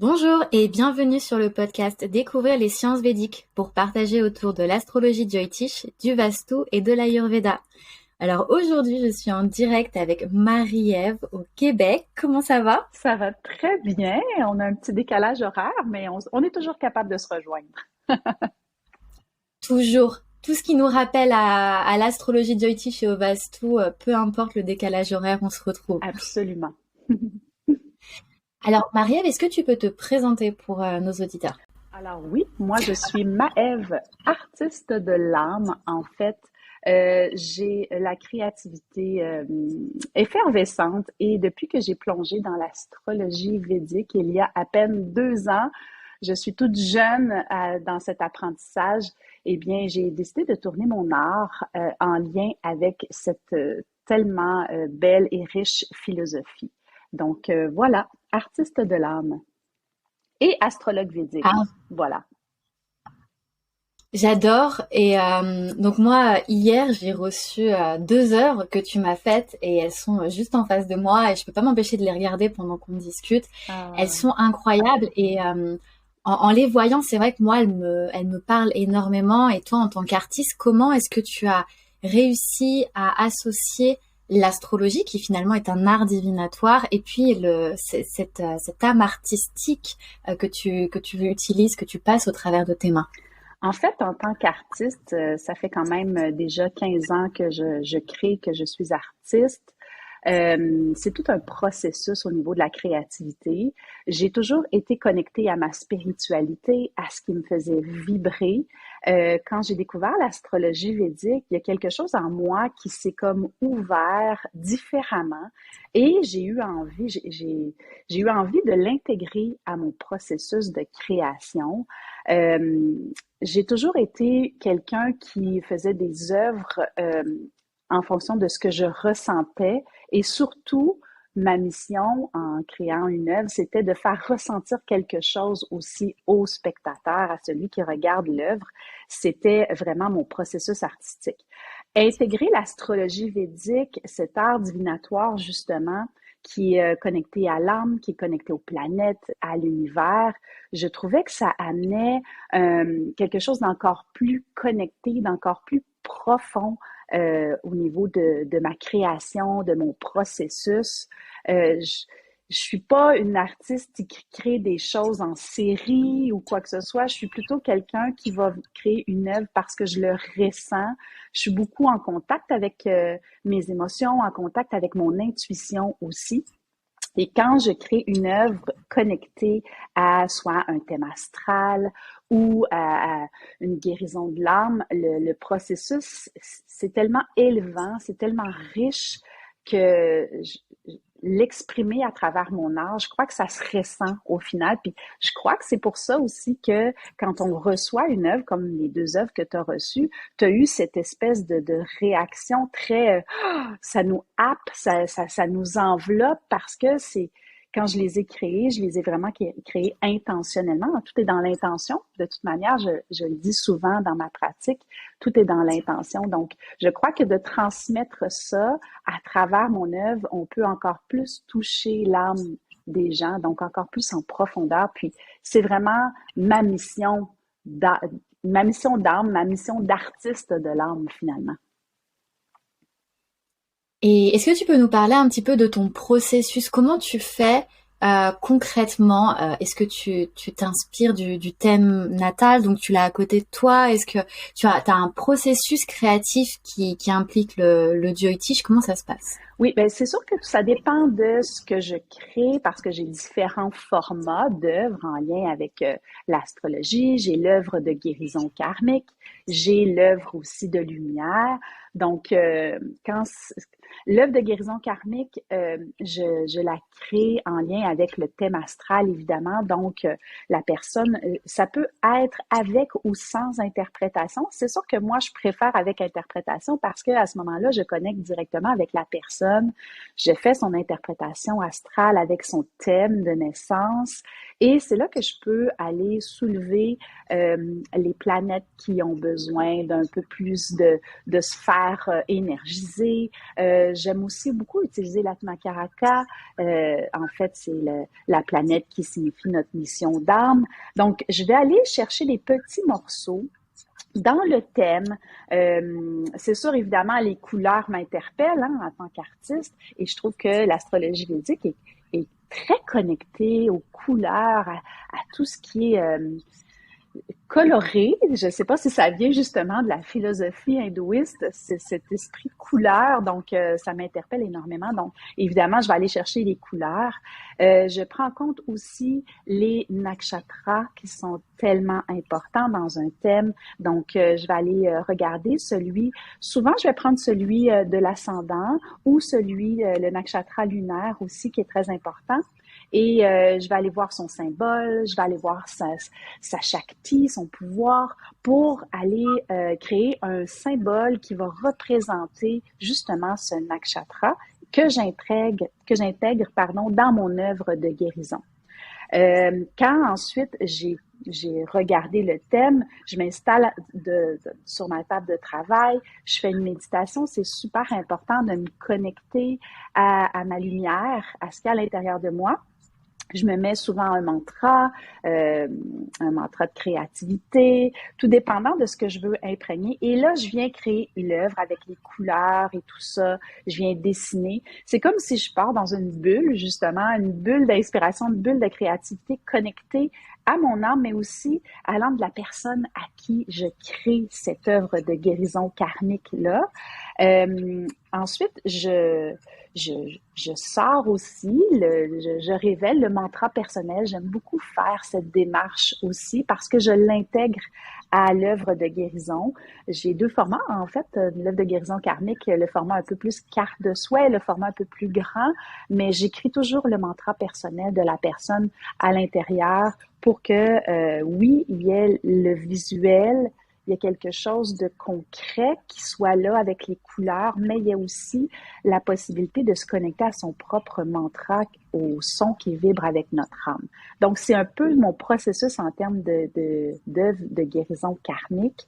Bonjour et bienvenue sur le podcast Découvrir les sciences védiques pour partager autour de l'astrologie Jyotish, du Vastu et de l'Ayurveda. Alors aujourd'hui, je suis en direct avec Marie-Ève au Québec. Comment ça va? Ça va très bien. On a un petit décalage horaire, mais on est toujours capable de se rejoindre. Toujours. Tout ce qui nous rappelle à l'astrologie Jyotish et au Vastu, peu importe le décalage horaire, on se retrouve. Absolument. Alors Marie-Ève, est-ce que tu peux te présenter pour nos auditeurs? Alors oui, moi je suis Maëve, artiste de l'âme. En fait, j'ai la créativité effervescente et depuis que j'ai plongé dans l'astrologie védique il y a à peine 2 ans, je suis toute jeune dans cet apprentissage. Eh bien, j'ai décidé de tourner mon art en lien avec cette tellement belle et riche philosophie. Donc voilà, artiste de l'âme et astrologue védique. Ah, Voilà. j'adore. Et donc moi, hier, j'ai reçu 2 heures que tu m'as faites et elles sont juste en face de moi et je peux pas m'empêcher de les regarder pendant qu'on discute. Elles Euh, sont incroyables et en les voyant, c'est vrai que moi, elles me parlent énormément. Et toi, en tant qu'artiste, comment est-ce que tu as réussi à associer l'astrologie, qui finalement est un art divinatoire, et puis cette âme artistique que tu utilises, que tu passes au travers de tes mains? En fait, en tant qu'artiste, ça fait quand même déjà 15 ans que je crée, que je suis artiste. C'est tout un processus au niveau de la créativité. J'ai toujours été connectée à ma spiritualité, à ce qui me faisait vibrer. Quand j'ai découvert l'astrologie védique, il y a quelque chose en moi qui s'est comme ouvert différemment et j'ai eu envie de l'intégrer à mon processus de création. Euh, j'ai toujours été quelqu'un qui faisait des œuvres en fonction de ce que je ressentais et surtout, ma mission en créant une œuvre, c'était de faire ressentir quelque chose aussi au spectateur, à celui qui regarde l'œuvre. C'était vraiment mon processus artistique. Intégrer l'astrologie védique, cet art divinatoire justement, qui est connecté à l'âme, qui est connecté aux planètes, à l'univers, je trouvais que ça amenait quelque chose d'encore plus connecté, d'encore plus profond au niveau de ma création, de mon processus. Je suis pas une artiste qui crée des choses en série ou quoi que ce soit. Je suis plutôt quelqu'un qui va créer une œuvre parce que je le ressens. Je suis beaucoup en contact avec mes émotions, en contact avec mon intuition aussi. Et quand je crée une œuvre connectée à soit un thème astral ou à une guérison de l'âme, le processus, c'est tellement élevant, c'est tellement riche que l'exprimer à travers mon art, je crois que ça se ressent au final. Puis je crois que c'est pour ça aussi que quand on reçoit une œuvre, comme les 2 œuvres que tu as reçues, tu as eu cette espèce de réaction très ça nous happe, ça nous enveloppe parce que c'est quand je les ai créés, je les ai vraiment créés intentionnellement. Tout est dans l'intention. De toute manière, je le dis souvent dans ma pratique, tout est dans l'intention. Donc, je crois que de transmettre ça à travers mon œuvre, on peut encore plus toucher l'âme des gens, donc encore plus en profondeur. Puis, c'est vraiment ma mission, ma mission d'âme, ma mission d'artiste de l'âme finalement. Et est-ce que tu peux nous parler un petit peu de ton processus? Comment tu fais concrètement? Est-ce que tu t'inspires du thème natal, donc tu l'as à côté de toi? Est-ce que t'as un processus créatif qui implique le Jyotish? Comment ça se passe? Oui, ben c'est sûr que ça dépend de ce que je crée parce que j'ai différents formats d'œuvres en lien avec l'astrologie. J'ai l'œuvre de guérison karmique, j'ai l'œuvre aussi de lumière. Donc, l'œuvre de guérison karmique, je la crée en lien avec le thème astral, évidemment. Donc, la personne, ça peut être avec ou sans interprétation. C'est sûr que moi, je préfère avec interprétation parce que à ce moment-là, je connecte directement avec la personne personne. Je fais son interprétation astrale avec son thème de naissance et c'est là que je peux aller soulever les planètes qui ont besoin d'un peu plus de sphères énergisées. J'aime aussi beaucoup utiliser l'Atmakaraka. En fait, c'est la planète qui signifie notre mission d'âme. Donc, je vais aller chercher des petits morceaux dans le thème. C'est sûr, évidemment, les couleurs m'interpellent en tant qu'artiste et je trouve que l'astrologie védique est très connectée aux couleurs, à tout ce qui est coloré. Je ne sais pas si ça vient justement de la philosophie hindouiste, c'est cet esprit couleur, donc ça m'interpelle énormément. Donc, évidemment, je vais aller chercher les couleurs. Je prends en compte aussi les nakshatras qui sont tellement importants dans un thème. Donc, je vais aller regarder souvent je vais prendre celui de l'ascendant ou le nakshatra lunaire aussi qui est très important. Et je vais aller voir son symbole, je vais aller voir sa Shakti, son pouvoir, pour aller créer un symbole qui va représenter justement ce nakshatra que j'intègre dans mon œuvre de guérison. Quand ensuite j'ai regardé le thème, je m'installe sur ma table de travail, je fais une méditation. C'est super important de me connecter à ma lumière, à ce qu'il y a à l'intérieur de moi. Je me mets souvent un mantra de créativité, tout dépendant de ce que je veux imprégner. Et là, je viens créer l'œuvre avec les couleurs et tout ça. Je viens dessiner. C'est comme si je pars dans une bulle, justement, une bulle d'inspiration, une bulle de créativité connectée à mon âme, mais aussi à l'âme de la personne à qui je crée cette œuvre de guérison karmique-là. Ensuite, je sors aussi, je révèle le mantra personnel. J'aime beaucoup faire cette démarche aussi parce que je l'intègre à l'œuvre de guérison. J'ai deux formats, en fait, l'œuvre de guérison karmique, le format un peu plus carte de souhait, le format un peu plus grand, mais j'écris toujours le mantra personnel de la personne à l'intérieur pour que, oui, il y ait le visuel, il y a quelque chose de concret qui soit là avec les couleurs, mais il y a aussi la possibilité de se connecter à son propre mantra, au son qui vibre avec notre âme. Donc, c'est un peu mon processus en termes d'œuvre de guérison karmique.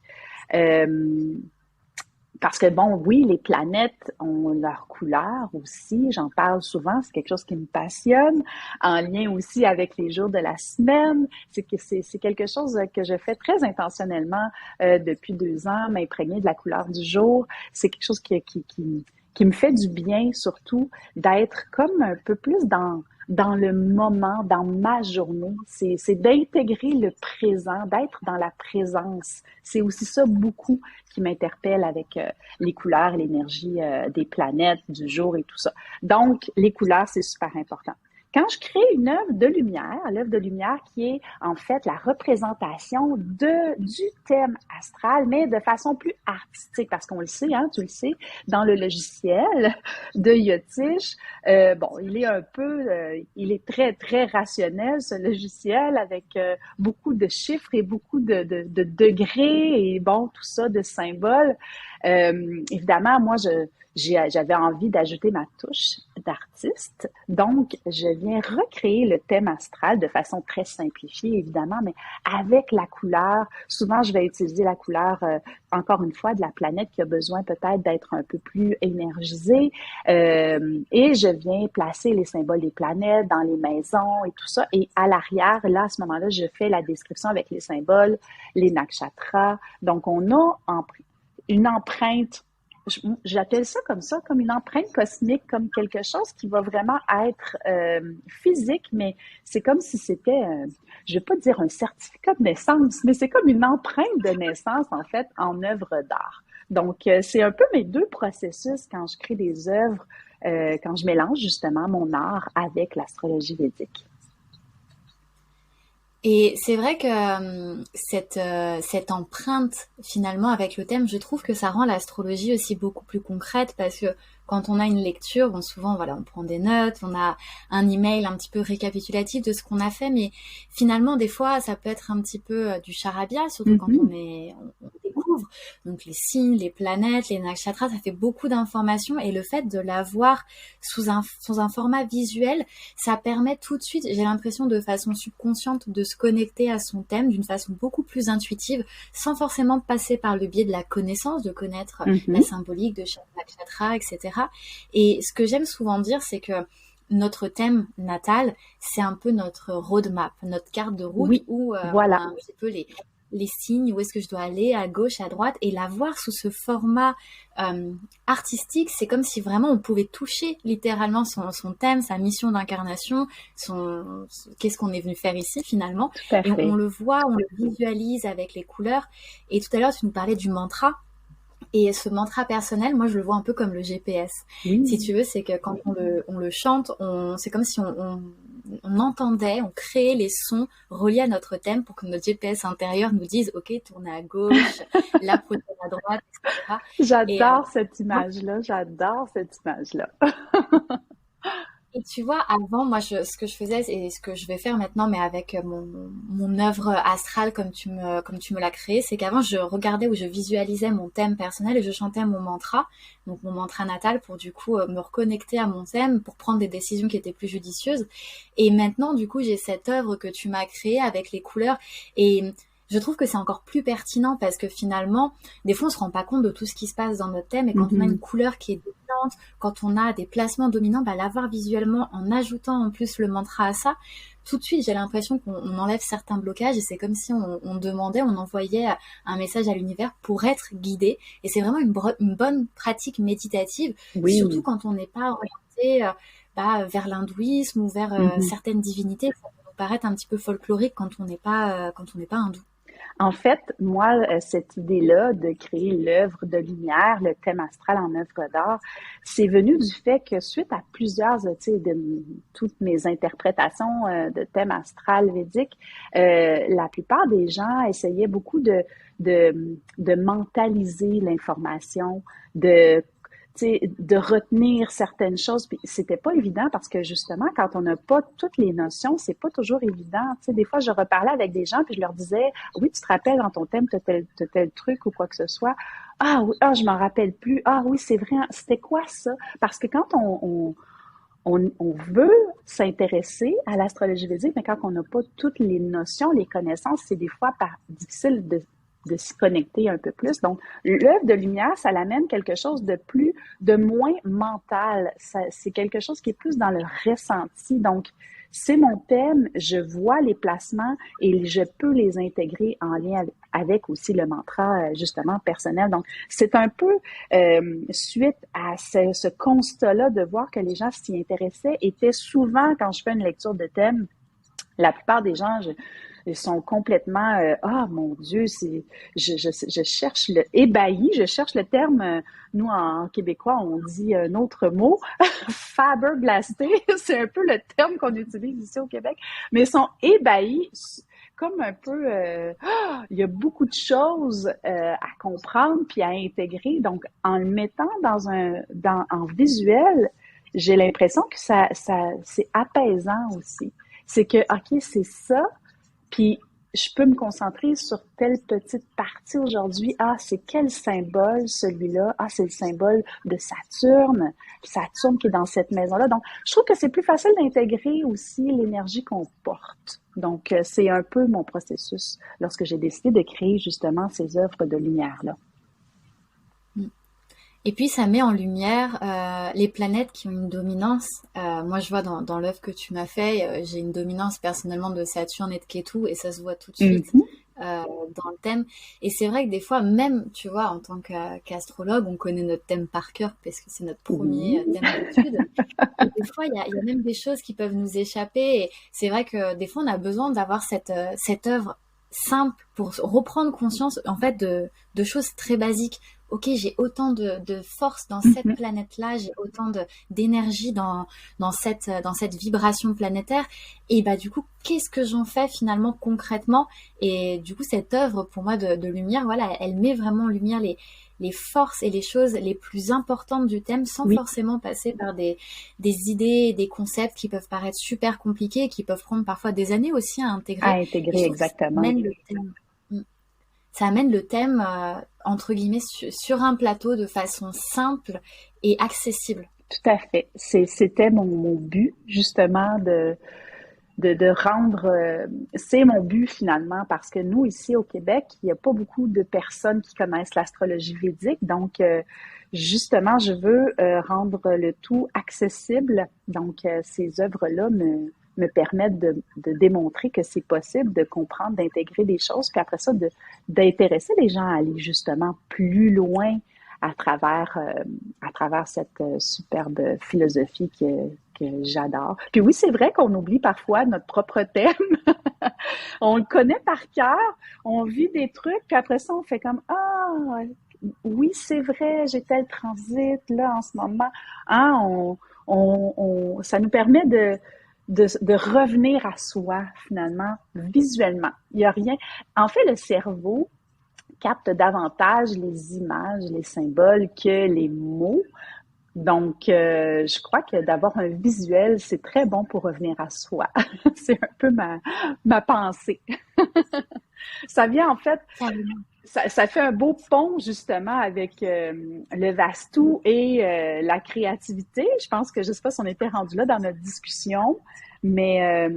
Parce que, bon, oui, les planètes ont leur couleur aussi. J'en parle souvent. C'est quelque chose qui me passionne. En lien aussi avec les jours de la semaine. C'est quelque chose que je fais très intentionnellement depuis 2 ans, m'imprégner de la couleur du jour. C'est quelque chose qui me fait du bien, surtout, d'être comme un peu plus dans le moment, dans ma journée. C'est d'intégrer le présent, d'être dans la présence. C'est aussi ça beaucoup qui m'interpelle avec les couleurs, l'énergie des planètes, du jour et tout ça. Donc, les couleurs, c'est super important. Quand je crée une œuvre de lumière, l'œuvre de lumière qui est en fait la représentation du thème astral, mais de façon plus artistique, parce qu'on le sait, hein, tu le sais, dans le logiciel de Yotish, bon, il est très, très rationnel, ce logiciel, avec beaucoup de chiffres et beaucoup de degrés et bon, tout ça, de symboles. Évidemment, moi, j'avais envie d'ajouter ma touche d'artiste. Donc, je viens recréer le thème astral de façon très simplifiée, évidemment, mais avec la couleur. Souvent, je vais utiliser la couleur, encore une fois, de la planète qui a besoin peut-être d'être un peu plus énergisée. Et je viens placer les symboles des planètes dans les maisons et tout ça. Et à l'arrière, là, à ce moment-là, je fais la description avec les symboles, les nakshatras. Donc, on a une empreinte. J'appelle ça, comme une empreinte cosmique, comme quelque chose qui va vraiment être physique, mais c'est comme si c'était, je vais pas dire un certificat de naissance, mais c'est comme une empreinte de naissance, en fait, en œuvre d'art. Donc, c'est un peu mes deux processus quand je crée des œuvres, quand je mélange justement mon art avec l'astrologie védique. Et c'est vrai que cette empreinte finalement avec le thème, je trouve que ça rend l'astrologie aussi beaucoup plus concrète parce que quand on a une lecture, bon souvent voilà, on prend des notes, on a un email un petit peu récapitulatif de ce qu'on a fait, mais finalement des fois ça peut être un petit peu du charabia, surtout quand on découvre. Donc les signes, les planètes, les nakshatras, ça fait beaucoup d'informations et le fait de l'avoir sous un format visuel, ça permet tout de suite, j'ai l'impression de façon subconsciente, de se connecter à son thème d'une façon beaucoup plus intuitive, sans forcément passer par le biais de la connaissance, de connaître la symbolique de chaque nakshatra, etc. Et ce que j'aime souvent dire, c'est que notre thème natal, c'est un peu notre roadmap, notre carte de route Oui, où on a voilà. un petit peu les signes, où est-ce que je dois aller, à gauche, à droite, et la voir sous ce format artistique, c'est comme si vraiment on pouvait toucher littéralement son thème, sa mission d'incarnation, qu'est-ce qu'on est venu faire ici finalement, Tout à et on fait. le voit, on le visualise avec les couleurs. Et tout à l'heure, tu nous parlais du mantra. Et ce mantra personnel, moi, je le vois un peu comme le GPS. Si Oui. tu veux, c'est que quand on le chante, c'est comme si on entendait, on créait les sons reliés à notre thème pour que notre GPS intérieur nous dise, OK, tournez à gauche, là, prenez à droite, etc. Et J'adore cette image-là. J'adore cette image-là. Et tu vois, avant, moi, ce que je faisais et ce que je vais faire maintenant, mais avec mon œuvre astrale comme tu me l'as créé, c'est qu'avant, je regardais ou je visualisais mon thème personnel et je chantais mon mantra, donc mon mantra natal pour du coup me reconnecter à mon thème, pour prendre des décisions qui étaient plus judicieuses. Et maintenant, du coup, j'ai cette œuvre que tu m'as créée avec les couleurs et je trouve que c'est encore plus pertinent parce que finalement, des fois, on se rend pas compte de tout ce qui se passe dans notre thème et quand on a une Mhm. couleur qui est dominante, quand on a des placements dominants, bah, l'avoir visuellement en ajoutant en plus le mantra à ça, tout de suite, j'ai l'impression qu'on enlève certains blocages et c'est comme si on demandait, on envoyait un message à l'univers pour être guidé. Et c'est vraiment une bonne pratique méditative, surtout Oui. quand on n'est pas orienté vers l'hindouisme ou vers Mhm. certaines divinités. Ça peut nous paraître un petit peu folklorique quand on n'est pas hindou. En fait, moi, cette idée-là de créer l'œuvre de lumière, le thème astral en œuvre d'art, c'est venu du fait que suite à plusieurs, tu sais, de toutes mes interprétations de thème astral védique, la plupart des gens essayaient beaucoup de mentaliser l'information, de tu sais, de retenir certaines choses. Puis c'était pas évident parce que justement, quand on n'a pas toutes les notions, c'est pas toujours évident. Tu sais, des fois, je reparlais avec des gens puis je leur disais, oui, tu te rappelles dans ton thème, t'as tel truc ou quoi que ce soit. Ah oui, ah, je m'en rappelle plus. Ah oui, c'est vrai. C'était quoi ça? Parce que quand on veut s'intéresser à l'astrologie védique, mais quand on n'a pas toutes les notions, les connaissances, c'est des fois difficile de s'y connecter un peu plus. Donc, l'œuvre de lumière, ça l'amène quelque chose de moins mental. C'est quelque chose qui est plus dans le ressenti. Donc, c'est mon thème, je vois les placements et je peux les intégrer en lien avec aussi le mantra, justement, personnel. Donc, c'est un peu suite à ce constat-là de voir que les gens s'y intéressaient, étaient souvent, quand je fais une lecture de thème, la plupart des gens, ils sont complètement ah mon Dieu, je cherche le ébahi, je cherche le terme nous en québécois on dit un autre mot faberblasté, c'est un peu le terme qu'on utilise ici au Québec, mais ils sont ébahis comme un peu il y a beaucoup de choses à comprendre puis à intégrer, donc en le mettant en visuel, j'ai l'impression que ça c'est apaisant aussi. C'est que, OK, c'est ça, puis je peux me concentrer sur telle petite partie aujourd'hui. Ah, c'est quel symbole celui-là? Ah, c'est le symbole de Saturne. Saturne qui est dans cette maison-là. Donc, je trouve que c'est plus facile d'intégrer aussi l'énergie qu'on porte. Donc, c'est un peu mon processus lorsque j'ai décidé de créer justement ces œuvres de lumière-là. Et puis ça met en lumière les planètes qui ont une dominance. Moi, je vois dans l'œuvre que tu m'as fait, j'ai une dominance personnellement de Saturne et de Ketu, et ça se voit tout de suite Mhm. dans le thème. Et c'est vrai que des fois, même, tu vois, en tant qu'astrologue, on connaît notre thème par cœur parce que c'est notre premier Oui. thème d'étude. Et des fois, il y a même des choses qui peuvent nous échapper. Et c'est vrai que des fois, on a besoin d'avoir cette œuvre simple pour reprendre conscience en fait de choses très basiques. Ok, j'ai autant de force dans cette Mhm. planète-là, j'ai autant d'énergie dans cette vibration planétaire. Et bah du coup, qu'est-ce que j'en fais finalement concrètement? Et du coup, cette œuvre pour moi de lumière, voilà, elle met vraiment en lumière les forces et les choses les plus importantes du thème sans Oui, forcément passer par des idées, des concepts qui peuvent paraître super compliqués, qui peuvent prendre parfois des années aussi à à intégrer. Et intégrer je trouve que ça exactement. mène le thème. ça amène le thème, entre guillemets, sur un plateau de façon simple et accessible. Tout à fait. C'était mon but, justement, de rendre... c'est mon but, finalement, parce que nous, ici au Québec, il n'y a pas beaucoup de personnes qui connaissent l'astrologie védique. Donc, justement, je veux rendre le tout accessible. Donc, ces œuvres-là me permettent de démontrer que c'est possible de comprendre, d'intégrer des choses, puis après ça, d'intéresser les gens à aller justement plus loin à travers cette superbe philosophie que j'adore. Puis oui, c'est vrai qu'on oublie parfois notre propre thème. On le connaît par cœur, on vit des trucs, puis après ça, on fait comme ah oui, c'est vrai, j'ai tel transit là en ce moment. Hein, ça nous permet de revenir à soi finalement visuellement. Il y a rien. En fait, le cerveau capte davantage les images, les symboles que les mots. Donc, je crois que d'avoir un visuel, c'est très bon pour revenir à soi. C'est un peu ma pensée. Ça vient en fait, ça fait un beau pont justement avec le Vastu et la créativité. Je pense que je sais pas si on était rendu là dans notre discussion, mais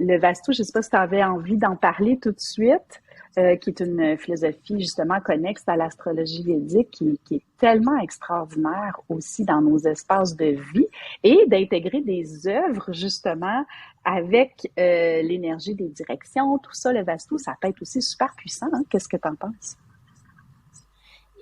le Vastu, je sais pas si tu avais envie d'en parler tout de suite. Qui est une philosophie justement connexe à l'astrologie védique qui est tellement extraordinaire aussi dans nos espaces de vie et d'intégrer des œuvres justement avec l'énergie des directions, tout ça, le Vastu, ça peut être aussi super puissant. Hein? Qu'est-ce que tu en penses?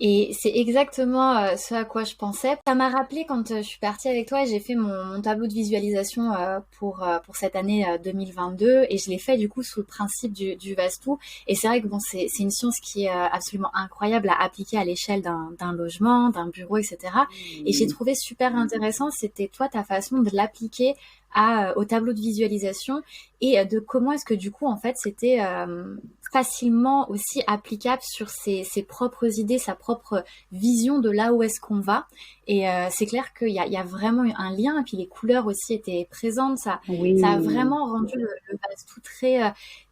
Et c'est exactement ce à quoi je pensais. Ça m'a rappelé quand je suis partie avec toi et j'ai fait mon tableau de visualisation pour cette année 2022 et je l'ai fait du coup sous le principe du Vastu. Et c'est vrai que bon, c'est une science qui est absolument incroyable à appliquer à l'échelle d'un logement, d'un bureau, etc. Et j'ai trouvé super intéressant, c'était toi ta façon de l'appliquer au tableau de visualisation et de comment est-ce que du coup en fait c'était facilement aussi applicable sur ses propres idées, sa propre vision de là où est-ce qu'on va. Et c'est clair qu'il y a vraiment un lien. Et puis les couleurs aussi étaient présentes. Ça a Oui. vraiment rendu le tout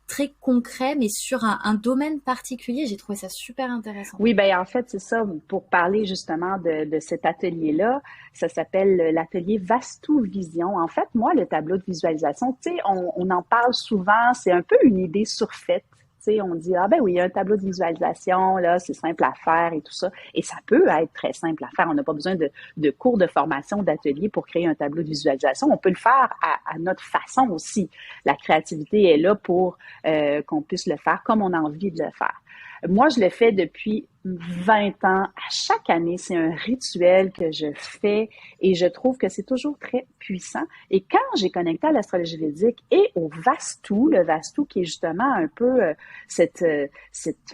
très concret, mais sur un domaine particulier. J'ai trouvé ça super intéressant. Oui, ben en fait, c'est ça, pour parler justement de cet atelier-là, ça s'appelle l'atelier Vastu Vision. En fait, moi, le tableau de visualisation, tu sais, on en parle souvent, c'est un peu une idée surfaite. Tu sais, on dit, ah ben oui, il y a un tableau de visualisation, là, c'est simple à faire et tout ça. Et ça peut être très simple à faire. On n'a pas besoin de cours de formation, d'atelier pour créer un tableau de visualisation. On peut le faire à notre façon aussi. La créativité est là pour qu'on puisse le faire comme on a envie de le faire. Moi, je le fais depuis 20 ans. À chaque année, c'est un rituel que je fais et je trouve que c'est toujours très puissant. Et quand j'ai connecté à l'astrologie védique et au Vastu, le Vastu qui est justement un peu cette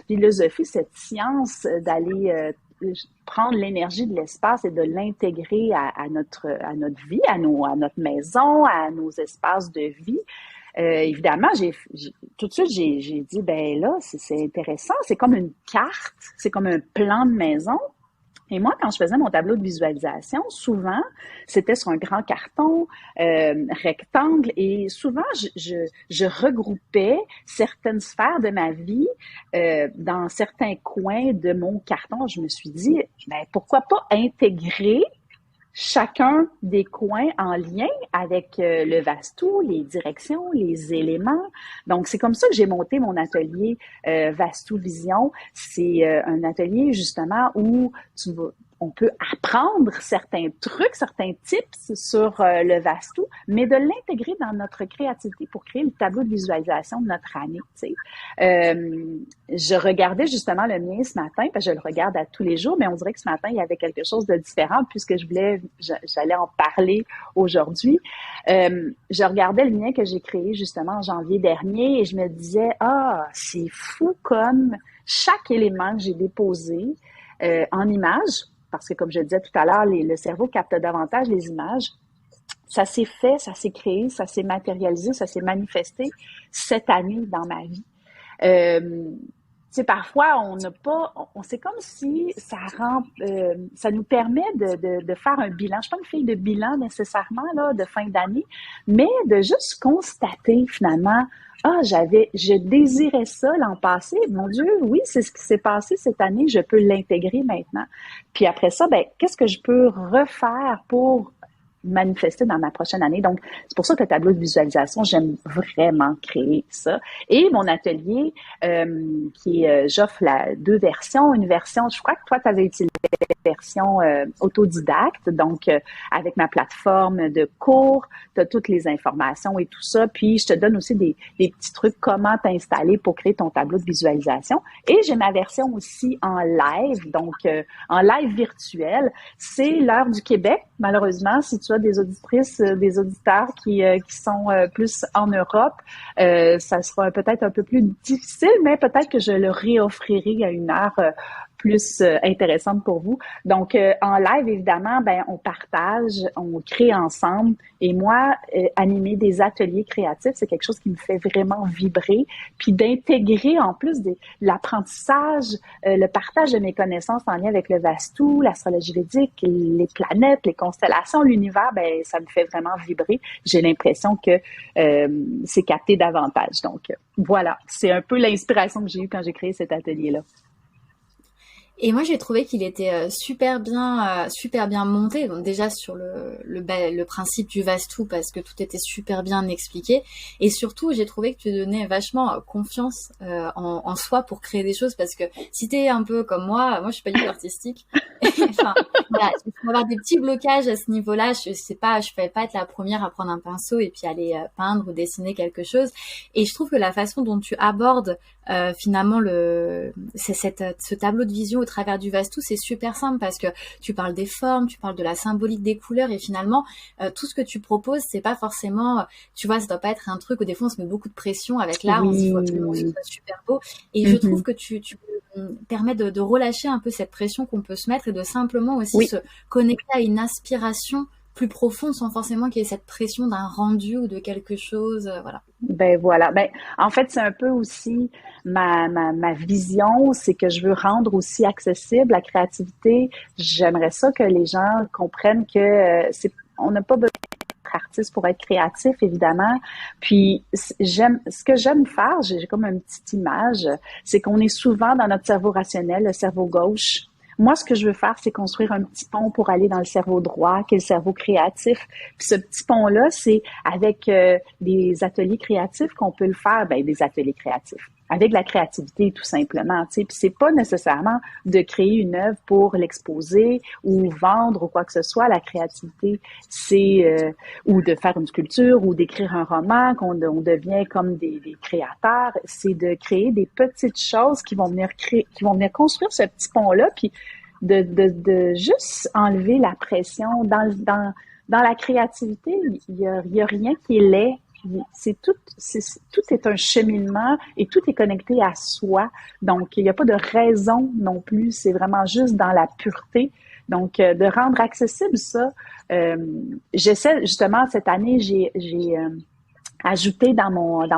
philosophie, cette science d'aller prendre l'énergie de l'espace et de l'intégrer à notre vie, à notre maison, à nos espaces de vie. Évidemment, tout de suite, j'ai dit, ben là, c'est intéressant. C'est comme une carte, c'est comme un plan de maison. Et moi, quand je faisais mon tableau de visualisation, souvent, c'était sur un grand carton rectangle et souvent, je regroupais certaines sphères de ma vie dans certains coins de mon carton. Je me suis dit, ben, pourquoi pas intégrer chacun des coins en lien avec le Vastu, les directions, les éléments. Donc, c'est comme ça que j'ai monté mon atelier Vastu Vision. C'est un atelier justement où on peut apprendre certains trucs, certains tips sur le Vastu, mais de l'intégrer dans notre créativité pour créer le tableau de visualisation de notre année. Tu sais. Je regardais justement le mien ce matin, parce que je le regarde à tous les jours, mais on dirait que ce matin, il y avait quelque chose de différent puisque j'allais en parler aujourd'hui. Je regardais le mien que j'ai créé justement en janvier dernier et je me disais, ah, c'est fou comme chaque élément que j'ai déposé en images, parce que comme je disais tout à l'heure, le cerveau capte davantage les images. Ça s'est fait, ça s'est créé, ça s'est matérialisé, ça s'est manifesté cette année dans ma vie. Tu sais, parfois, on n'a pas, c'est comme si ça nous permet de faire un bilan. Je suis pas une fille de bilan nécessairement, là, de fin d'année, mais de juste constater finalement, ah, je désirais ça l'an passé. Mon Dieu, oui, c'est ce qui s'est passé cette année. Je peux l'intégrer maintenant. Puis après ça, ben, qu'est-ce que je peux refaire pour manifester dans ma prochaine année? Donc, c'est pour ça que le tableau de visualisation, j'aime vraiment créer ça. Et mon atelier, j'offre deux versions. Une version, je crois que toi, tu avais utilisé la version autodidacte, donc avec ma plateforme de cours, tu as toutes les informations et tout ça. Puis, je te donne aussi des petits trucs, comment t'installer pour créer ton tableau de visualisation. Et j'ai ma version aussi en live, donc en live virtuel. C'est l'heure du Québec, malheureusement. Si tu as des auditrices, des auditeurs qui sont plus en Europe, ça sera peut-être un peu plus difficile, mais peut-être que je le réoffrirai à une heure plus intéressante pour vous. Donc, en live, évidemment, ben on partage, on crée ensemble. Et moi, animer des ateliers créatifs, c'est quelque chose qui me fait vraiment vibrer. Puis d'intégrer en plus de l'apprentissage, le partage de mes connaissances en lien avec le Vastu, l'astrologie védique, les planètes, les constellations, l'univers, ben ça me fait vraiment vibrer. J'ai l'impression que c'est capté davantage. Donc, voilà, c'est un peu l'inspiration que j'ai eue quand j'ai créé cet atelier-là. Et moi, j'ai trouvé qu'il était super bien monté. Donc déjà sur le principe du Vastu, parce que tout était super bien expliqué. Et surtout, j'ai trouvé que tu donnais vachement confiance en soi pour créer des choses. Parce que si t'es un peu comme moi je suis pas du tout artistique. Enfin, voilà, il faut avoir des petits blocages à ce niveau-là. Je vais pas être la première à prendre un pinceau et puis aller peindre ou dessiner quelque chose. Et je trouve que la façon dont tu abordes finalement ce tableau de vision au travers du Vastu, c'est super simple parce que tu parles des formes, tu parles de la symbolique des couleurs et finalement tout ce que tu proposes, c'est pas forcément, tu vois, ça doit pas être un truc où des fois on se met beaucoup de pression avec l'art, on se dit faut absolument que ce soit super beau et je trouve que tu permets de relâcher un peu cette pression qu'on peut se mettre et de simplement aussi se connecter à une aspiration plus profonde sans forcément qu'il y ait cette pression d'un rendu ou de quelque chose, voilà. Ben voilà. Ben, en fait, c'est un peu aussi ma vision, c'est que je veux rendre aussi accessible la créativité. J'aimerais ça que les gens comprennent que on n'a pas besoin d'être artiste pour être créatif, évidemment. Puis ce que j'aime faire, j'ai comme une petite image, c'est qu'on est souvent dans notre cerveau rationnel, le cerveau gauche. Moi, ce que je veux faire, c'est construire un petit pont pour aller dans le cerveau droit, qui est le cerveau créatif. Puis ce petit pont-là, c'est avec des ateliers créatifs qu'on peut le faire, ben des ateliers créatifs. Avec la créativité, tout simplement, tu sais. Puis c'est pas nécessairement de créer une œuvre pour l'exposer ou vendre ou quoi que ce soit. La créativité, c'est ou de faire une sculpture ou d'écrire un roman, on devient comme des créateurs. C'est de créer des petites choses qui vont venir construire ce petit pont-là, puis de juste enlever la pression dans la créativité. Il y a rien qui est laid. Tout est un cheminement et tout est connecté à soi. Donc, il n'y a pas de raison non plus. C'est vraiment juste dans la pureté. Donc, de rendre accessible ça. J'essaie, justement, cette année, j'ai ajouté dans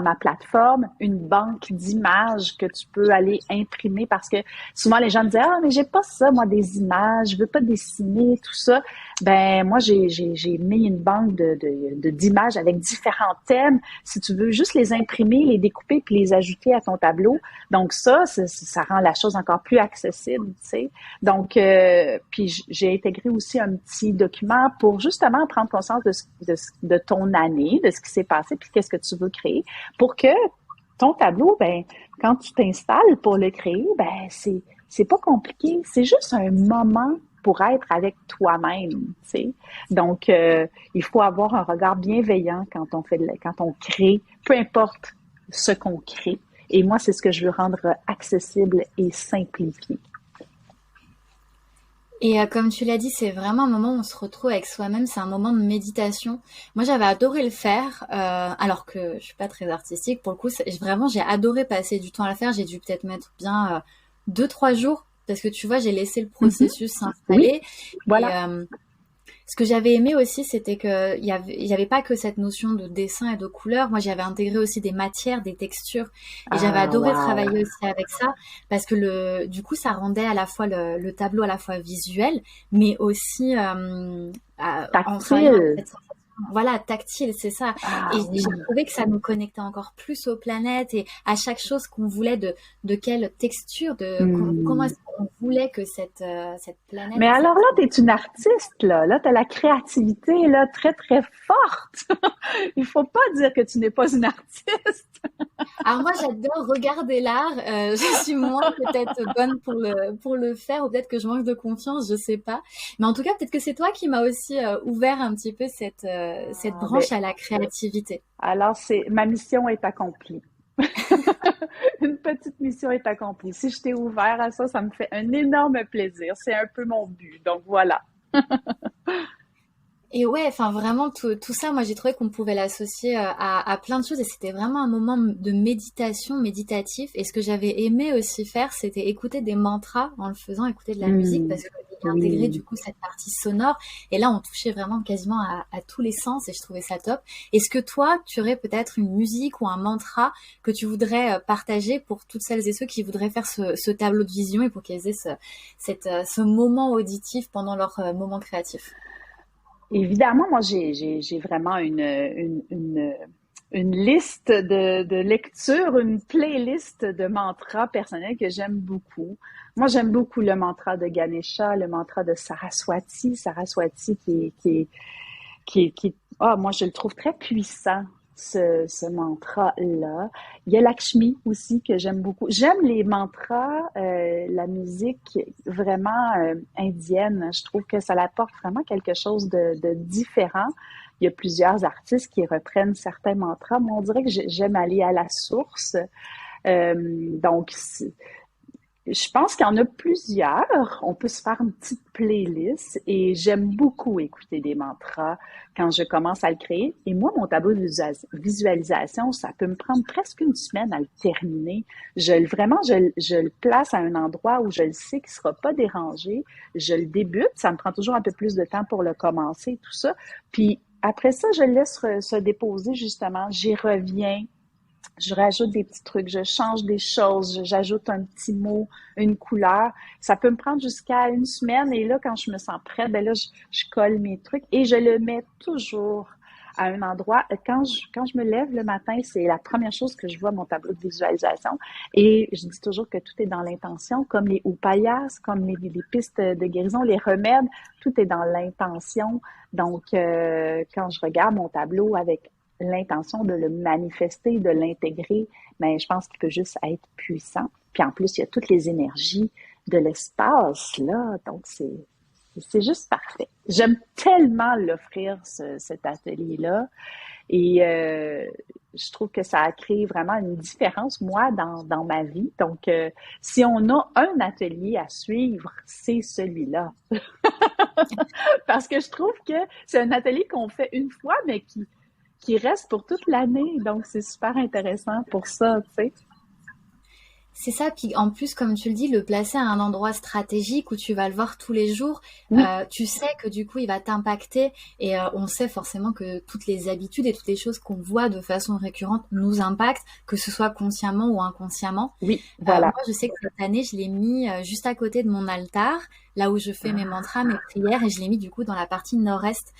ma plateforme une banque d'images que tu peux aller imprimer parce que souvent les gens me disent ah mais j'ai pas ça moi des images, je veux pas dessiner tout ça. Ben moi j'ai mis une banque d'images avec différents thèmes. Si tu veux juste les imprimer, les découper puis les ajouter à ton tableau. Donc ça rend la chose encore plus accessible, tu sais. Donc puis j'ai intégré aussi un petit document pour justement prendre conscience de ton année, de ce qui s'est passé puis qu'est-ce que tu veux créer pour que ton tableau, ben, quand tu t'installes pour le créer, ben, c'est pas compliqué. C'est juste un moment pour être avec toi-même, tu sais. Donc, il faut avoir un regard bienveillant quand on crée, peu importe ce qu'on crée. Et moi, c'est ce que je veux rendre accessible et simplifié. Et comme tu l'as dit, c'est vraiment un moment où on se retrouve avec soi-même, c'est un moment de méditation. Moi, j'avais adoré le faire, alors que je suis pas très artistique. Pour le coup, vraiment, j'ai adoré passer du temps à le faire. J'ai dû peut-être mettre bien 2-3 jours, parce que tu vois, j'ai laissé le processus s'installer. Oui, voilà. Et, ce que j'avais aimé aussi, c'était que il y avait pas que cette notion de dessin et de couleur. Moi, j'avais intégré aussi des matières, des textures, et j'avais adoré travailler aussi avec ça parce que du coup, ça rendait à la fois le tableau à la fois visuel, mais aussi en travaillant avec cette sensation voilà, tactile, c'est ça. Et Ah j'ai oui. trouvé que ça nous connectait encore plus aux planètes et à chaque chose qu'on voulait, de quelle texture, comment Hmm. est-ce qu'on voulait que cette planète Mais et alors cette... là, tu es une artiste, là. Là, tu as la créativité, là, très, très forte. Il faut pas dire que tu n'es pas une artiste. Alors moi, j'adore regarder l'art. Je suis moins peut-être bonne pour le faire, ou peut-être que je manque de confiance, je sais pas. Mais en tout cas, peut-être que c'est toi qui m'as aussi ouvert un petit peu cette Ah, ben, branche à la créativité. alors, ma mission est accomplie. Une petite mission est accomplie. Si je t'ai ouvert à ça, ça me fait un énorme plaisir. C'est un peu mon but. Donc voilà. Et ouais, enfin vraiment tout ça, moi j'ai trouvé qu'on pouvait l'associer à plein de choses et c'était vraiment un moment de méditation, méditatif. Et ce que j'avais aimé aussi faire, c'était écouter des mantras en le faisant, écouter de la musique Hmm, parce qu'il y a intégré du oui. coup cette partie sonore. Et là, on touchait vraiment quasiment à tous les sens et je trouvais ça top. Est-ce que toi, tu aurais peut-être une musique ou un mantra que tu voudrais partager pour toutes celles et ceux qui voudraient faire ce tableau de vision et pour qu'ils aient ce moment auditif pendant leur moment créatif? Évidemment, moi, j'ai vraiment une liste de lecture, une playlist de mantras personnels que j'aime beaucoup. Moi, j'aime beaucoup le mantra de Ganesha, le mantra de Saraswati. Saraswati moi, je le trouve très puissant, ce mantra-là. Il y a Lakshmi aussi que j'aime beaucoup. J'aime les mantras, la musique vraiment indienne. Je trouve que ça apporte vraiment quelque chose de différent. Il y a plusieurs artistes qui reprennent certains mantras, mais on dirait que j'aime aller à la source. Donc, je pense qu'il y en a plusieurs. On peut se faire une petite playlist et j'aime beaucoup écouter des mantras quand je commence à le créer. Et moi, mon tableau de visualisation, ça peut me prendre presque une semaine à le terminer. Je le place à un endroit où je le sais qu'il ne sera pas dérangé. Je le débute. Ça me prend toujours un peu plus de temps pour le commencer, tout ça. Puis après ça, je le laisse se déposer justement. J'y reviens, je rajoute des petits trucs, je change des choses, j'ajoute un petit mot, une couleur. Ça peut me prendre jusqu'à une semaine et là, quand je me sens prête, ben là, je colle mes trucs et je le mets toujours à un endroit. Quand je me lève le matin, c'est la première chose que je vois mon tableau de visualisation et je dis toujours que tout est dans l'intention, comme les upayas, comme les pistes de guérison, les remèdes, tout est dans l'intention. Donc, quand je regarde mon tableau avec l'intention de le manifester, de l'intégrer, mais je pense qu'il peut juste être puissant. Puis en plus, il y a toutes les énergies de l'espace, là. Donc, c'est juste parfait. J'aime tellement l'offrir, cet atelier-là. Et je trouve que ça a créé vraiment une différence, moi, dans ma vie. Donc, si on a un atelier à suivre, c'est celui-là. Parce que je trouve que c'est un atelier qu'on fait une fois, mais qui reste pour toute l'année. Donc, c'est super intéressant pour ça, tu sais. C'est ça, puis en plus, comme tu le dis, le placer à un endroit stratégique où tu vas le voir tous les jours, Oui, tu sais que du coup, il va t'impacter et on sait forcément que toutes les habitudes et toutes les choses qu'on voit de façon récurrente nous impactent, que ce soit consciemment ou inconsciemment. oui, voilà. Moi, je sais que cette année, je l'ai mis juste à côté de mon altar, là où je fais mes mantras, mes prières, et je l'ai mis du coup dans la partie nord-est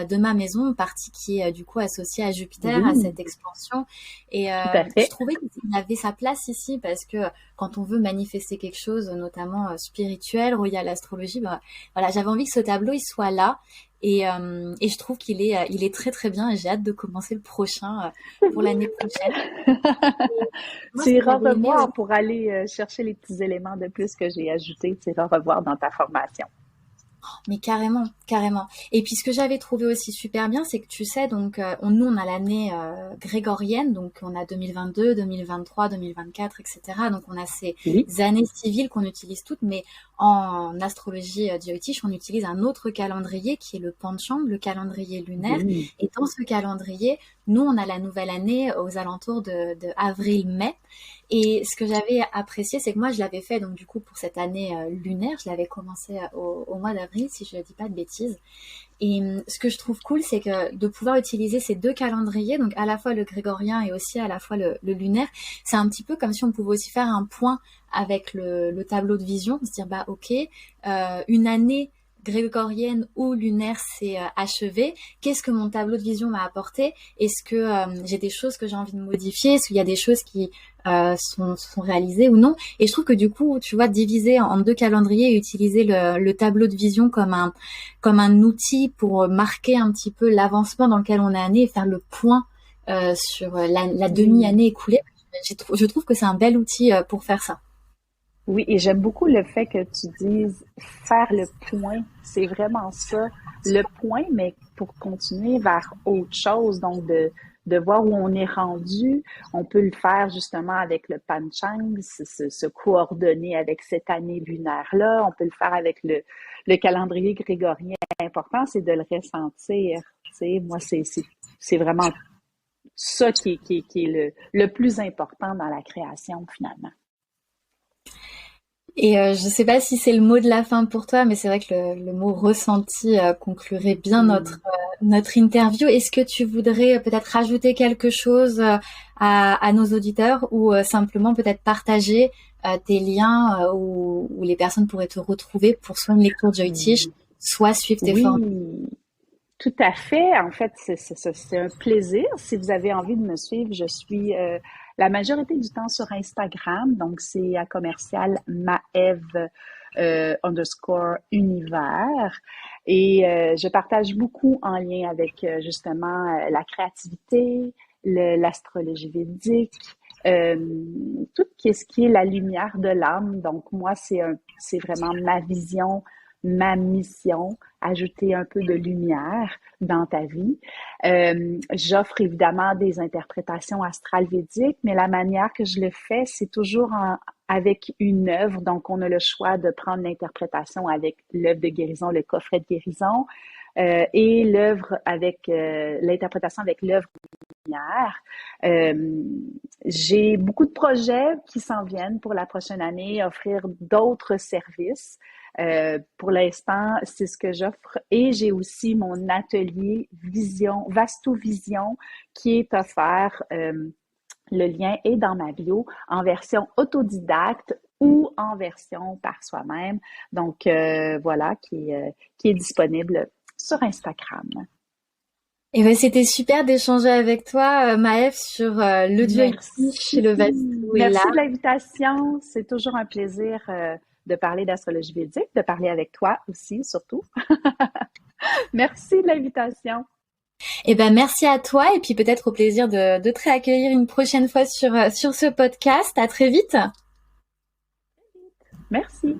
de ma maison, partie qui est du coup associée à Jupiter, à Oui, cette expansion. Et tout à je fait. trouvais qu'il avait sa place ici parce que quand on veut manifester quelque chose, notamment spirituel, relié à l'astrologie, ben, voilà, j'avais envie que ce tableau il soit là. Et je trouve il est très très bien et j'ai hâte de commencer le prochain pour l'année prochaine. Moi, Tu ce que iras j'avais aimé revoir pour aller chercher les petits éléments de plus que j'ai ajoutés. Tu iras revoir dans ta formation. mais carrément, carrément. Et puis ce que j'avais trouvé aussi super bien, c'est que tu sais, donc nous on a l'année grégorienne, donc on a 2022, 2023, 2024, etc. Donc on a ces Oui. années civiles qu'on utilise toutes, mais en astrologie jyotish, on utilise un autre calendrier qui est le Panchang, le calendrier lunaire. Oui. Et dans ce calendrier, nous on a la nouvelle année aux alentours de avril-mai. Et ce que j'avais apprécié, c'est que moi, je l'avais fait, donc du coup, pour cette année lunaire, je l'avais commencé au mois d'avril, si je ne dis pas de bêtises. Et ce que je trouve cool, c'est que de pouvoir utiliser ces deux calendriers, donc à la fois le grégorien et aussi à la fois le lunaire, c'est un petit peu comme si on pouvait aussi faire un point avec le tableau de vision, se dire, bah ok, une année grégorienne ou lunaire s'est achevée? Qu'est-ce que mon tableau de vision m'a apporté? Est-ce que j'ai des choses que j'ai envie de modifier? Est-ce qu'il y a des choses qui sont réalisées ou non? Et je trouve que du coup, tu vois, diviser en 2 calendriers et utiliser le tableau de vision comme un outil pour marquer un petit peu l'avancement dans lequel on est allé et faire le point sur la demi-année écoulée. Je trouve que c'est un bel outil pour faire ça. Oui, et j'aime beaucoup le fait que tu dises faire le point. C'est vraiment ça, le point, mais pour continuer vers autre chose. Donc, de voir où on est rendu. On peut le faire justement avec le Panchang, se coordonner avec cette année lunaire-là. On peut le faire avec le calendrier grégorien. L'important, c'est de le ressentir. Tu sais, moi, c'est vraiment ça qui est le plus important dans la création, finalement. Et je sais pas si c'est le mot de la fin pour toi, mais c'est vrai que le mot ressenti conclurait bien notre interview. Est-ce que tu voudrais peut-être rajouter quelque chose à nos auditeurs ou simplement peut-être partager tes liens où les personnes pourraient te retrouver pour soit une lecture de Jyotish, soit suivre tes formations? Oui, tout à fait. En fait, c'est un plaisir. Si vous avez envie de me suivre, je suis la majorité du temps sur Instagram. Donc, c'est à commercial Maeve underscore univers. Et je partage beaucoup en lien avec justement la créativité, l'astrologie védique, euh, tout ce qui est la lumière de l'âme. Donc, moi, c'est vraiment ma vision, ma mission, ajouter un peu de lumière dans ta vie. J'offre évidemment des interprétations astrales védiques, mais la manière que je le fais, c'est toujours avec une œuvre. Donc, on a le choix de prendre l'interprétation avec l'œuvre de guérison, le coffret de guérison, et l'œuvre avec l'interprétation avec l'œuvre de lumière. J'ai beaucoup de projets qui s'en viennent pour la prochaine année, offrir d'autres services. Pour l'instant, c'est ce que j'offre. Et j'ai aussi mon atelier Vision, Vastu Vision, qui est offert. Le lien est dans ma bio en version autodidacte ou en version par soi-même. Donc, voilà, qui est disponible sur Instagram. Et ben c'était super d'échanger avec toi, Maëve, sur le Jyotish et Merci. le Vastu et Merci de l'art. l'invitation. C'est toujours un plaisir de parler d'astrologie védique, de parler avec toi aussi, surtout. Merci de l'invitation. Et ben merci à toi et puis peut-être au plaisir de te réaccueillir une prochaine fois sur ce podcast. À très vite. Merci.